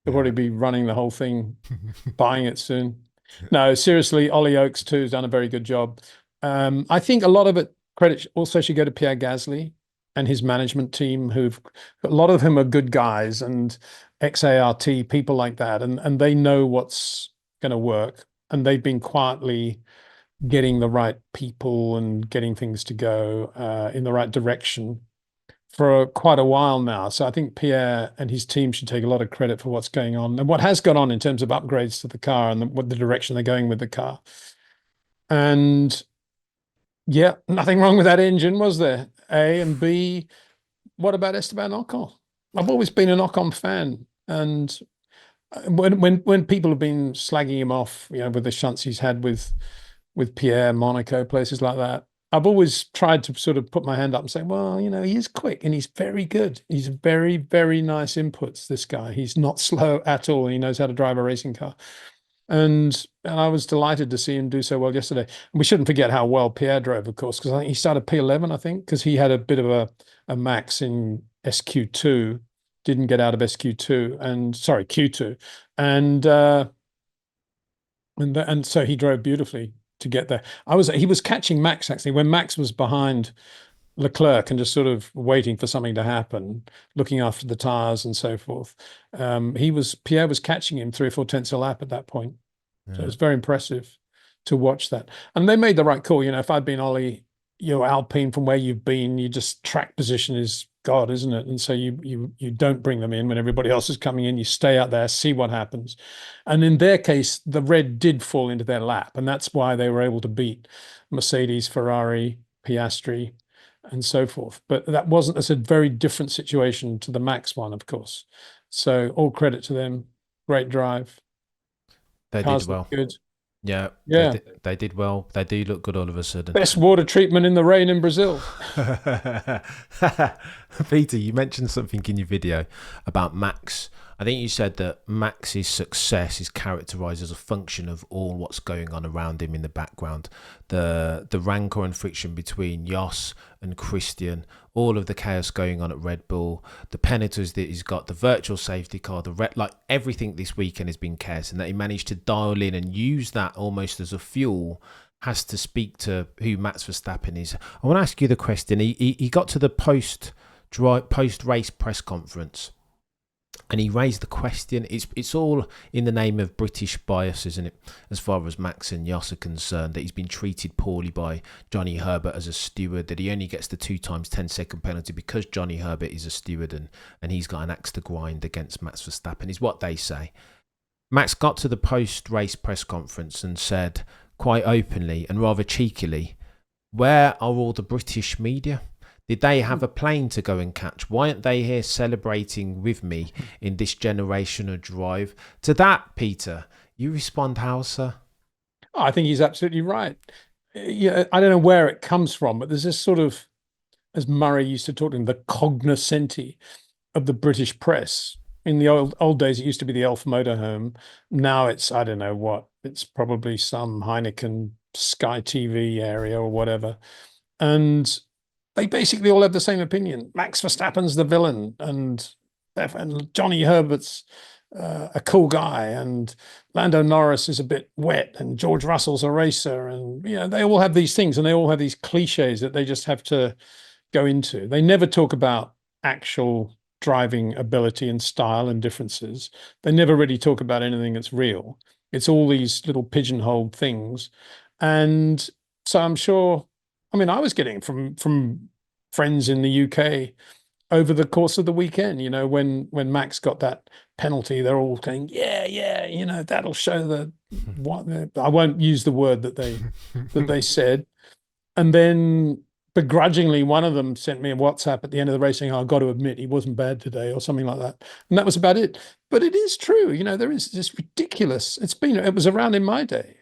They'll probably be running the whole thing, buying it soon. No, seriously, Ollie Oakes, too, has done a very good job. I think a lot of it, credit also should go to Pierre Gasly and his management team, a lot of them are good guys and ex-ART, people like that, and they know what's going to work. And they've been quietly getting the right people and getting things to go in the right direction for quite a while now. So I think Pierre and his team should take a lot of credit for what's going on and what has gone on in terms of upgrades to the car and what the direction they're going with the car. And yeah, nothing wrong with that engine, was there? A, and B, what about Esteban Ocon? I've always been an Ocon fan, and when people have been slagging him off, with the shunts he's had with Pierre, Monaco, places like that, I've always tried to sort of put my hand up and say, well, he is quick and he's very good. He's very, very nice inputs, this guy. He's not slow at all. He knows how to drive a racing car. And I was delighted to see him do so well yesterday. And we shouldn't forget how well Pierre drove, of course, because I think he started P11, because he had a bit of a max in SQ2, didn't get out of SQ2 and sorry, Q2. And so he drove beautifully to get there. He was catching Max actually when Max was behind Leclerc and just sort of waiting for something to happen, looking after the tires and so forth. Pierre was catching him 3 or 4 tenths a lap at that point. So it Yeah. was very impressive to watch that. And they made the right call. If I'd been Ollie, Alpine from where you've been, you just track position is God, isn't it? And so you don't bring them in when everybody else is coming in. You stay out there, see what happens. And in their case, the red did fall into their lap, and that's why they were able to beat Mercedes, Ferrari, Piastri, and so forth. But that's a very different situation to the Max one, of course. So all credit to them. Great drive. They did Cars look well. good. Yeah, Yeah. they did well. They do look good all of a sudden. Best water treatment in the rain in Brazil. Peter, you mentioned something in your video about Max. I think you said that Max's success is characterized as a function of all what's going on around him in the background. The rancor and friction between Jos and Christian, all of the chaos going on at Red Bull, the penalties that he's got, the virtual safety car, like everything this weekend has been chaos, and that he managed to dial in and use that almost as a fuel has to speak to who Max Verstappen is. I want to ask you the question. He got to the post race press conference, and he raised the question. It's all in the name of British bias, isn't it? As far as Max and Jos are concerned, that he's been treated poorly by Johnny Herbert as a steward, that he only gets the 2 times 10-second penalty because Johnny Herbert is a steward and he's got an axe to grind against Max Verstappen, is what they say. Max got to the post-race press conference and said quite openly and rather cheekily, "Where are all the British media? Did they have a plane to go and catch? Why aren't they here celebrating with me in this generational drive?" To that, Peter, you respond how, sir? Oh, I think he's absolutely right. Yeah, I don't know where it comes from, but there's this sort of, as Murray used to talk to him, the cognoscenti of the British press. In the old days, it used to be the Elf Motorhome. Now it's, I don't know what, it's probably some Heineken Sky TV area or whatever. And they basically all have the same opinion. Max Verstappen's the villain, and Johnny Herbert's a cool guy, and Lando Norris is a bit wet, and George Russell's a racer, and they all have these things, and they all have these cliches that they just have to go into. They never talk about actual driving ability and style and differences. They never really talk about anything that's real. It's all these little pigeonholed things, and so I'm sure. I mean, I was getting from friends in the UK over the course of the weekend. When Max got that penalty, they're all saying, "Yeah, that'll show the what." I won't use the word that they said, and then begrudgingly, one of them sent me a WhatsApp at the end of the race saying, "I've got to admit, he wasn't bad today," or something like that, and that was about it. But it is true, there is this ridiculous. It was around in my day.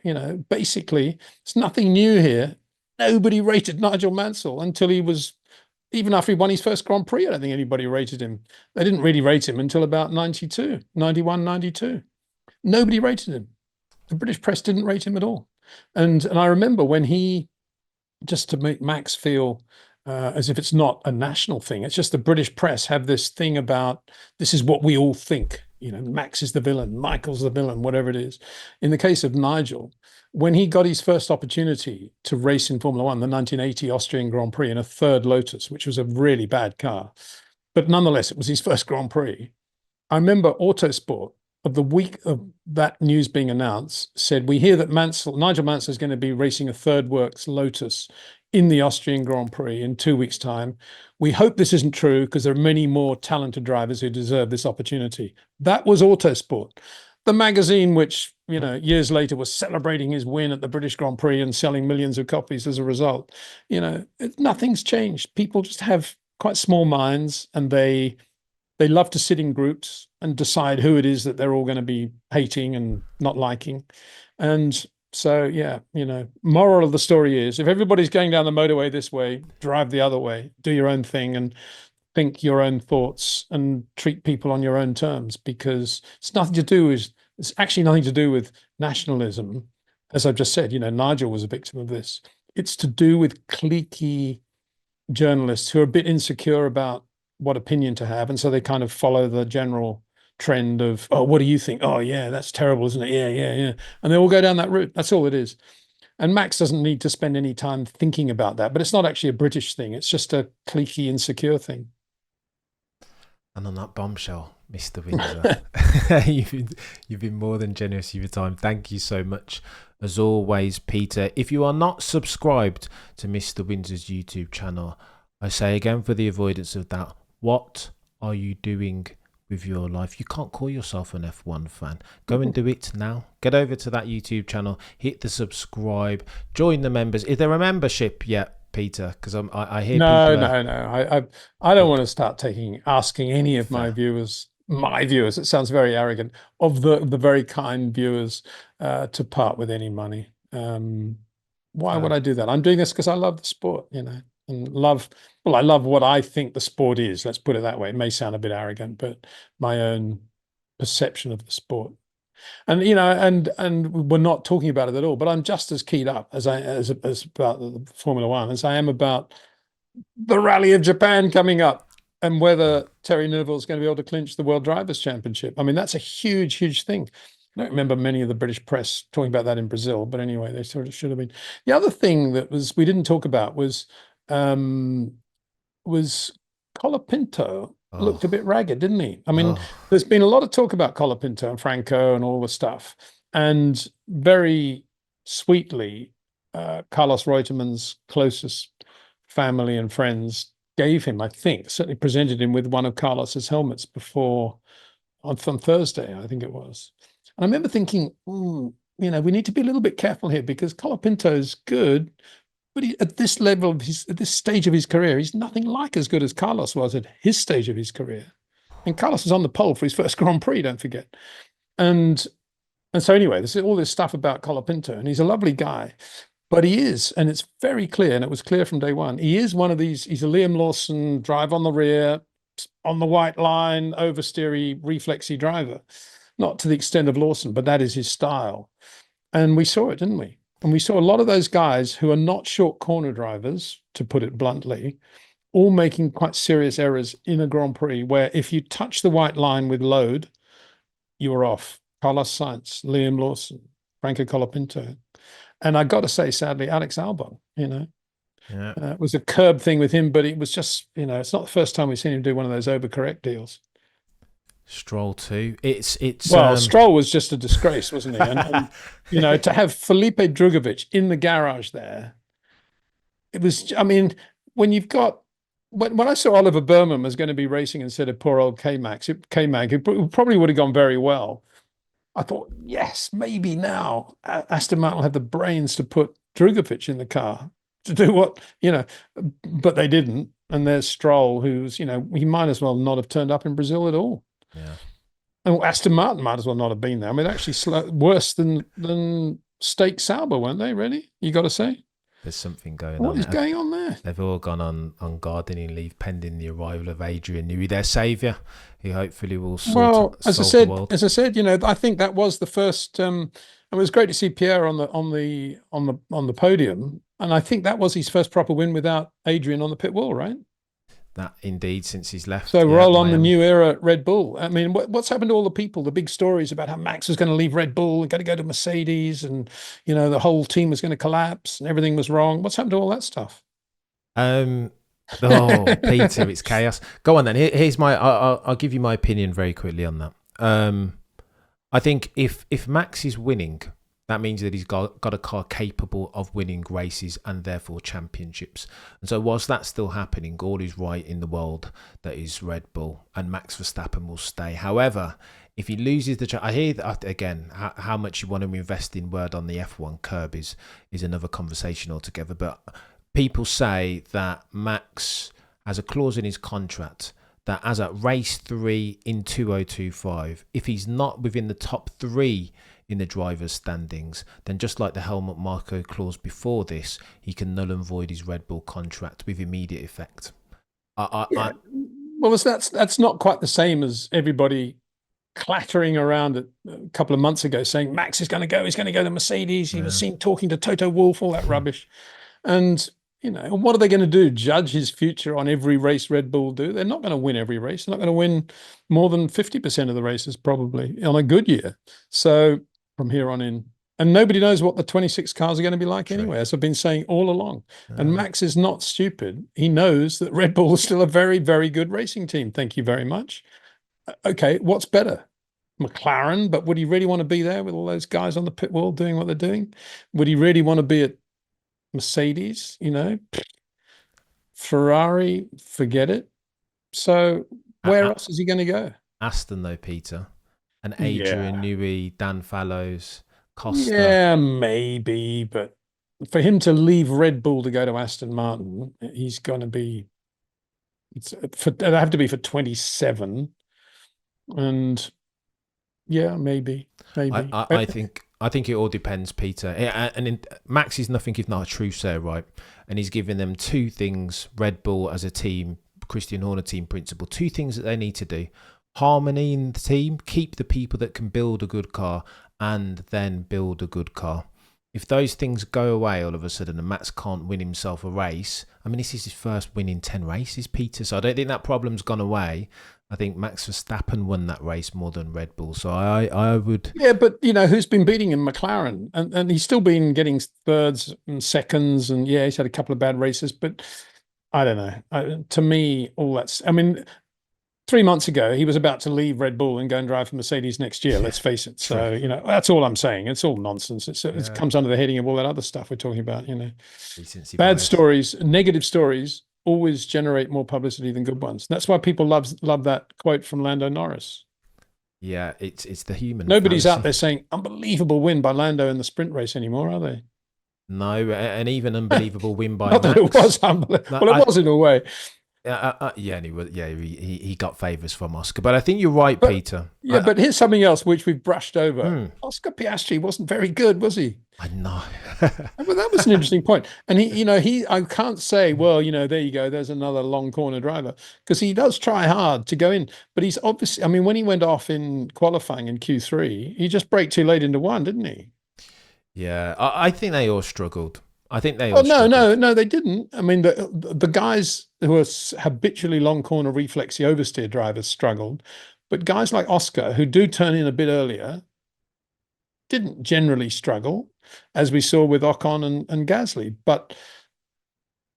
Basically, it's nothing new here. Nobody rated Nigel Mansell until even after he won his first Grand Prix. I don't think anybody rated him. They didn't really rate him until about 92, 91, 92. Nobody rated him. The British press didn't rate him at all. And I remember when just to make Max feel as if it's not a national thing, it's just the British press have this thing about, this is what we all think. Max is the villain, Michael's the villain, whatever it is. In the case of Nigel, when he got his first opportunity to race in Formula One, the 1980 Austrian Grand Prix in a third Lotus, which was a really bad car, but nonetheless, it was his first Grand Prix. I remember Autosport, of the week of that news being announced, said, "We hear that Nigel Mansell is going to be racing a third works Lotus in the Austrian Grand Prix in 2 weeks' time. We hope this isn't true because there are many more talented drivers who deserve this opportunity." That was Autosport, the magazine which, years later was celebrating his win at the British Grand Prix and selling millions of copies as a result. Nothing's changed. People just have quite small minds, and they love to sit in groups and decide who it is that they're all going to be hating and not liking. And so, moral of the story is, if everybody's going down the motorway this way, drive the other way, do your own thing and think your own thoughts and treat people on your own terms, because it's actually nothing to do with nationalism. As I've just said, Nigel was a victim of this. It's to do with cliquey journalists who are a bit insecure about what opinion to have, and so they kind of follow the general trend of, "Oh, what do you think? Oh yeah, that's terrible, isn't it? Yeah, and they all go down that route. That's all it is. And Max doesn't need to spend any time thinking about that. But it's not actually a British thing. It's just a cliquey, insecure thing. And on that bombshell, Mr. Windsor, you've been more than generous with your time. Thank you so much, as always, Peter. If you are not subscribed to Mr. Windsor's YouTube channel, I say again, for the avoidance of doubt, what are you doing with your life? You can't call yourself an F1 fan. Go and do it now. Get over to that YouTube channel, hit the subscribe, join the members. Is there a membership yet, Peter? Because I hear no, people I don't want to start asking any of my viewers. It sounds very arrogant, of the very kind viewers, to part with any money. Why would I do that? I'm doing this because I love the sport, and I love what I think the sport is. Let's put it that way. It may sound a bit arrogant, but my own perception of the sport. And and we're not talking about it at all, but I'm just as keyed up as about the Formula One as I am about the Rally of Japan coming up and whether Terry Neville is going to be able to clinch the World Drivers' Championship. I mean, that's a huge, huge thing. I don't remember many of the British press talking about that in Brazil, but anyway, they sort of should have been. The other thing that we didn't talk about was Colapinto. Looked a bit ragged, didn't he? I mean, there's been a lot of talk about Colapinto and Franco and all the stuff. And very sweetly, Carlos Reutemann's closest family and friends gave him, I think, certainly presented him with one of Carlos's helmets on Thursday, I think it was. And I remember thinking, we need to be a little bit careful here because Colapinto's good, but at this level at this stage of his career, he's nothing like as good as Carlos was at his stage of his career. And Carlos was on the pole for his first Grand Prix, don't forget. And so anyway, there's all this stuff about Colapinto, and he's a lovely guy, but he is, and it's very clear, and it was clear from day one, he is one of these, he's a Liam Lawson, drive on the rear, on the white line, oversteery, reflexy driver. Not to the extent of Lawson, but that is his style. And we saw it, didn't we? And we saw a lot of those guys who are not short corner drivers, to put it bluntly, all making quite serious errors in a Grand Prix where if you touch the white line with load, you're off. Carlos Sainz, Liam Lawson, Franco Colapinto. And I got to say, sadly, Alex Albon, it was a curb thing with him, but it was just, it's not the first time we've seen him do one of those overcorrect deals. Stroll too. It's Stroll was just a disgrace, wasn't he? And to have Felipe Drugovich in the garage there, it was. I mean, when you've got when I saw Oliver Burman was going to be racing instead of poor old K-Mag, it probably would have gone very well. I thought, yes, maybe now Aston Martin will have the brains to put Drugovich in the car to do what but they didn't. And there's Stroll, who's he might as well not have turned up in Brazil at all. Yeah. And Aston Martin might as well not have been there. I mean, actually worse than Stake Sauber, weren't they, really? You got to say? There's something going on. What is going on there? They've all gone on gardening leave pending the arrival of Adrian Newey, their saviour, who hopefully will solve the world. As I said, I think that was the first. It was great to see Pierre on the podium, and I think that was his first proper win without Adrian on the pit wall, right? That indeed, since he's left. So roll on the new era at Red Bull. I mean, what's happened to all the people, the big stories about how Max was going to leave Red Bull and going to go to Mercedes, and the whole team was going to collapse and everything was wrong. What's happened to all that stuff? Peter, it's chaos. Go on then. Here's I'll give you my opinion very quickly on that. I think if Max is winning, that means that he's got a car capable of winning races and therefore championships. And so whilst that's still happening, all is right in the world that is Red Bull, and Max Verstappen will stay. However, if he loses I hear that, again, how much you want to invest in word on the F1 curb is another conversation altogether. But people say that Max has a clause in his contract that as at race 3 in 2025, if he's not within the top 3 in the driver's standings, then just like the Helmut Marko clause before this, he can null and void his Red Bull contract with immediate effect. Well, that's not quite the same as everybody clattering around a couple of months ago saying Max is going to go, he's going to go to Mercedes. He was seen talking to Toto Wolff, all that rubbish. And, what are they going to do? Judge his future on every race Red Bull do? They're not going to win every race. They're not going to win more than 50% of the races probably on a good year. So from here on in, And nobody knows what the 26 cars are going to be like anyway, as I've been saying all along. And Max is not stupid. He knows that Red Bull is still a very, very good racing team. Thank you very much. Okay, what's better? McLaren, but would he really want to be there with all those guys on the pit wall doing what they're doing? Would he really want to be at Mercedes? Ferrari, forget it. So where else is he going to go? Aston, though, Peter. And Adrian Newey, Dan Fallows, Costa. Yeah, maybe. But for him to leave Red Bull to go to Aston Martin, he's going to be... it'd have to be for 27. And yeah, maybe. I think it all depends, Peter. Max is nothing if not a truther, right? And he's giving them two things, Red Bull as a team, Christian Horner team principle, two things that they need to do. Harmony in the team, keep the people that can build a good car, and then build a good car. If those things go away all of a sudden and Max can't win himself a race, I mean, this is his first win in 10 races, Peter, so I don't think that problem's gone away. I think Max Verstappen won that race more than Red Bull. So I would... Yeah, but, who's been beating him? McLaren. And he's still been getting thirds and seconds. And, he's had a couple of bad races. But I don't know. To me, all that's... I mean, 3 months ago, he was about to leave Red Bull and go and drive for Mercedes next year, let's face it. So, that's all I'm saying. It's all nonsense. It comes under the heading of all that other stuff we're talking about, Bad stories, negative stories always generate more publicity than good ones. That's why people love that quote from Lando Norris. Yeah, it's the human. Nobody's out there saying unbelievable win by Lando in the sprint race anymore, are they? No, an even unbelievable win by Not Max. That it was unbelievable. Well, it was in a way. He got favours from Oscar, but I think you're right, Peter. Yeah, but here's something else which we've brushed over. Oscar Piastri wasn't very good, was he? I know. Well, that was an interesting point. And I can't say, well, there you go, there's another long corner driver, because he does try hard to go in, but he's obviously, I mean, when he went off in qualifying in Q3, he just braked too late into one, didn't he? Yeah, I think they all struggled. I think they. No, they didn't. I mean, the guys who are habitually long corner reflexy oversteer drivers struggled, but guys like Oscar, who do turn in a bit earlier, didn't generally struggle, as we saw with Ocon and Gasly. But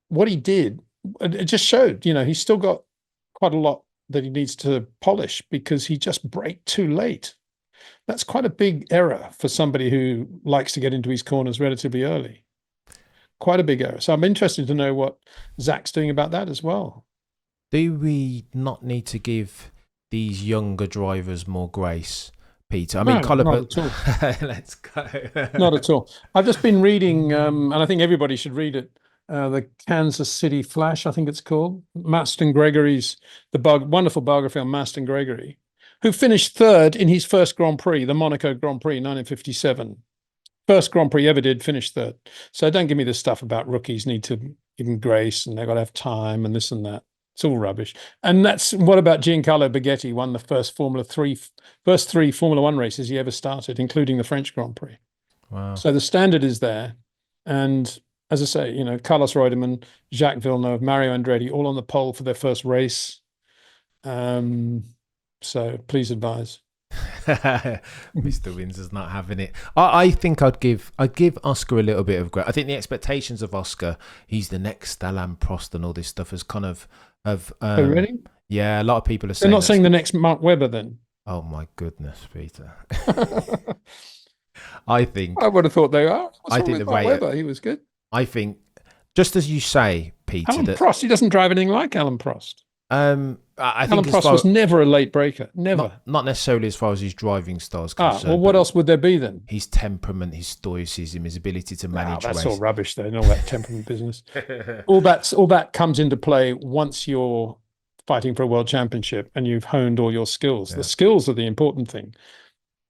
what he did, it just showed, he's still got quite a lot that he needs to polish, because he just braked too late. That's quite a big error for somebody who likes to get into his corners relatively early. Quite a big error. So I'm interested to know what Zach's doing about that as well. Do we not need to give these younger drivers more grace, Peter? I mean, not at all. Let's go. Not at all. I've just been reading, and I think everybody should read it, the Kansas City Flash, I think it's called. Maston Gregory's, wonderful biography on Maston Gregory, who finished third in his first Grand Prix, the Monaco Grand Prix, 1957. First Grand Prix ever did, finish third. So don't give me this stuff about rookies need to give them grace and they've got to have time and this and that. It's all rubbish. And what about Giancarlo Baghetti, won the first three Formula One races he ever started, including the French Grand Prix. Wow. So the standard is there. And as I say, Carlos Reutemann, Jacques Villeneuve, Mario Andretti, all on the pole for their first race. So please advise. Mr. Windsor's not having it. I think I'd give Oscar a little bit of grace. I think the expectations of Oscar, he's the next Alain Prost and all this stuff, is kind of oh, really? Yeah, a lot of people are saying. They're not saying the next Mark Webber then. Oh my goodness, Peter. I would have thought they are. I think the Mark Webber, he was good. I think, just as you say, Peter, Alan Prost, he doesn't drive anything like Alan Prost. I think Alan Prost was never a late breaker. Never. Not necessarily as far as his driving style is concerned. Well, what else would there be then? His temperament, his stoicism, his ability to manage that's race. all rubbish, though, and all that temperament business. All that comes into play once you're fighting for a world championship and you've honed all your skills. Yeah. The skills are the important thing.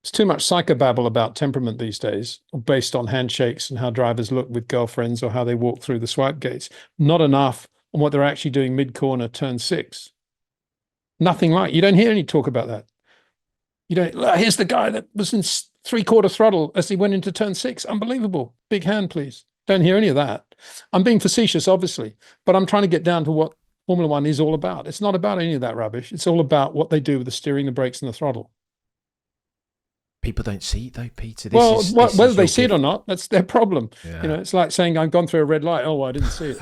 There's too much psychobabble about temperament these days, based on handshakes and how drivers look with girlfriends or how they walk through the swipe gates. Not enough on what they're actually doing mid-corner, turn 6. Nothing like. You don't hear any talk about that. You don't. Here's the guy that was in 3/4 throttle as he went into turn 6. Unbelievable. Big hand, please. Don't hear any of that. I'm being facetious, obviously, but I'm trying to get down to what Formula One is all about. It's not about any of that rubbish. It's all about what they do with the steering, the brakes, and the throttle. People don't see it though, Peter. Whether they see it or not, that's their problem. Yeah. It's like saying I've gone through a red light. Oh, I didn't see it.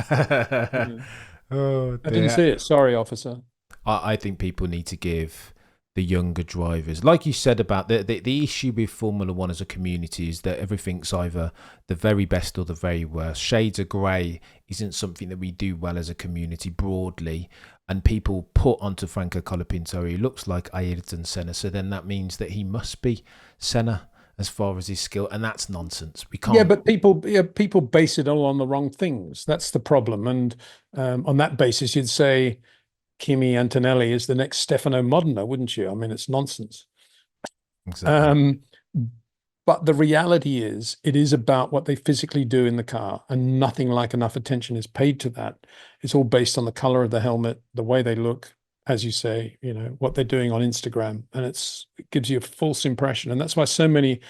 Oh, I didn't see it. Sorry, officer. I think people need to give the younger drivers, like you said about the issue with Formula One as a community is that everything's either the very best or the very worst. Shades of grey isn't something that we do well as a community broadly, and people put onto Franco Colapinto, he looks like Ayrton Senna, so then that means that he must be Senna as far as his skill, and that's nonsense. We can't. Yeah, but people base it all on the wrong things. That's the problem, and on that basis, you'd say Kimi Antonelli is the next Stefano Modena, wouldn't you? I mean, it's nonsense. Exactly. But the reality is, it is about what they physically do in the car, and nothing like enough attention is paid to that. It's all based on the color of the helmet, the way they look, as you say, what they're doing on Instagram, and it gives you a false impression. And that's why so many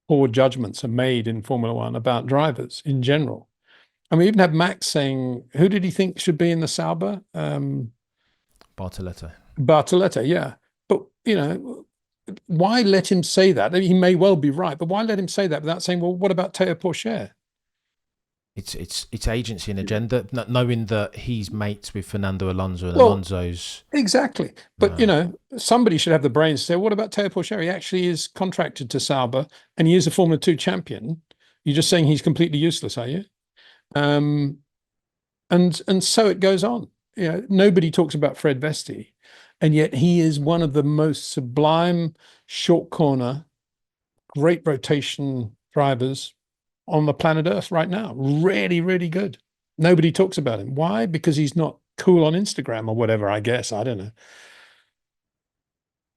poor judgments are made in Formula One about drivers in general. And we even had Max saying, who did he think should be in the Sauber? Bartoletto, yeah. But, why let him say that? He may well be right, but why let him say that without saying, well, what about Teo Pourchaire? It's agency and agenda, knowing that he's mates with Fernando Alonso and Alonso's... Exactly. But, somebody should have the brains to say, what about Teo Pourchaire? He actually is contracted to Sauber and he is a Formula 2 champion. You're just saying he's completely useless, are you? And so it goes on. Nobody talks about Fred Vesti, and yet he is one of the most sublime short corner, great rotation drivers on the planet Earth right now. Really, really good. Nobody talks about him. Why? Because he's not cool on Instagram or whatever, I guess. I don't know.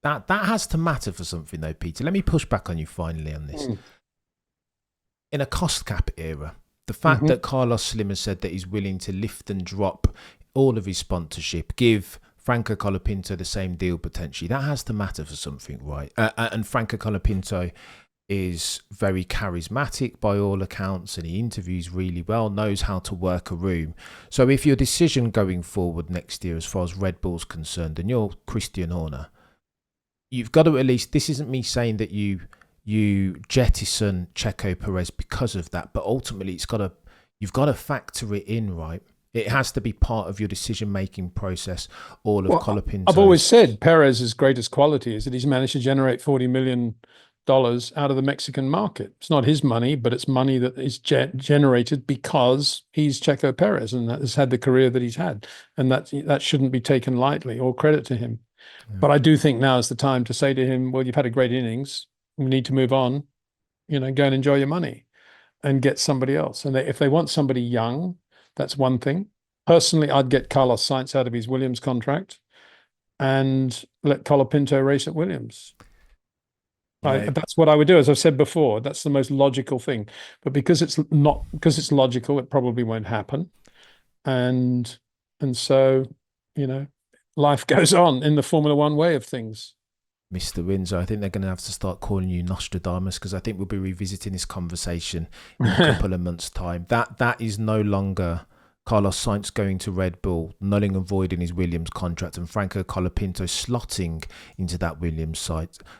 That has to matter for something though, Peter. Let me push back on you finally on this. In a cost cap era, the fact that Carlos Slim has said that he's willing to lift and drop all of his sponsorship, give Franco Colapinto the same deal potentially, that has to matter for something, right? And Franco Colapinto is very charismatic by all accounts, and he interviews really well, knows how to work a room. So if your decision going forward next year as far as Red Bull's concerned, and you're Christian Horner, you've got to at least, this isn't me saying that you jettison Checo Perez because of that, but ultimately you've got to factor it in, right? It has to be part of your decision-making process, all of Colapinto. I've always said Perez's greatest quality is that he's managed to generate $40 million out of the Mexican market. It's not his money, but it's money that is generated because he's Checo Perez and has had the career that he's had. And that shouldn't be taken lightly, or credit to him. Yeah. But I do think now is the time to say to him, well, you've had a great innings. We need to move on, go and enjoy your money and get somebody else. And if they want somebody young, that's one thing. Personally, I'd get Carlos Sainz out of his Williams contract and let Colapinto race at Williams. That's what I would do. As I've said before, that's the most logical thing. But because it's logical, it probably won't happen. And so, life goes on in the Formula One way of things. Mr. Windsor, I think they're going to have to start calling you Nostradamus, because I think we'll be revisiting this conversation in a couple of months' time. That is no longer Carlos Sainz going to Red Bull, nulling and voiding his Williams contract, and Franco Colapinto slotting into that Williams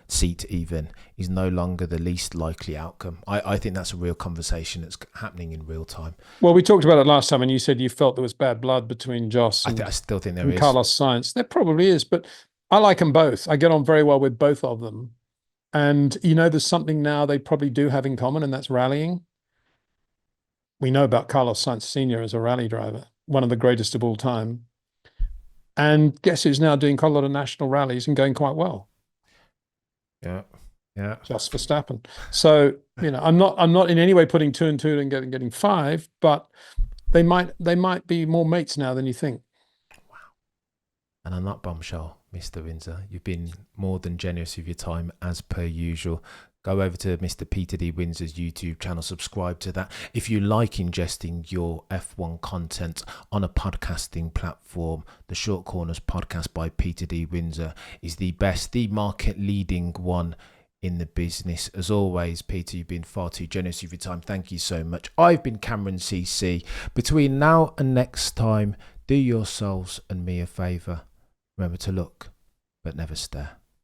seat even is no longer the least likely outcome. I think that's a real conversation that's happening in real time. Well, we talked about it last time, and you said you felt there was bad blood between Joss and I still think there is. Carlos Sainz. There probably is, but I like them both. I get on very well with both of them. And, there's something now they probably do have in common, and that's rallying. We know about Carlos Sainz Sr. as a rally driver, one of the greatest of all time. And guess who's now doing quite a lot of national rallies and going quite well? Yeah. Just Verstappen. So, I'm not in any way putting 2 and 2 and getting 5, but they might be more mates now than you think. Wow. And on that bombshell, Mr. Windsor, you've been more than generous with your time as per usual. Go over to Mr. Peter D. Windsor's YouTube channel, subscribe to that. If you like ingesting your F1 content on a podcasting platform, the Short Corners podcast by Peter D. Windsor is the best, the market leading one in the business. As always, Peter, you've been far too generous with your time. Thank you so much. I've been Cameron CC. Between now and next time, do yourselves and me a favour. Remember to look, but never stare.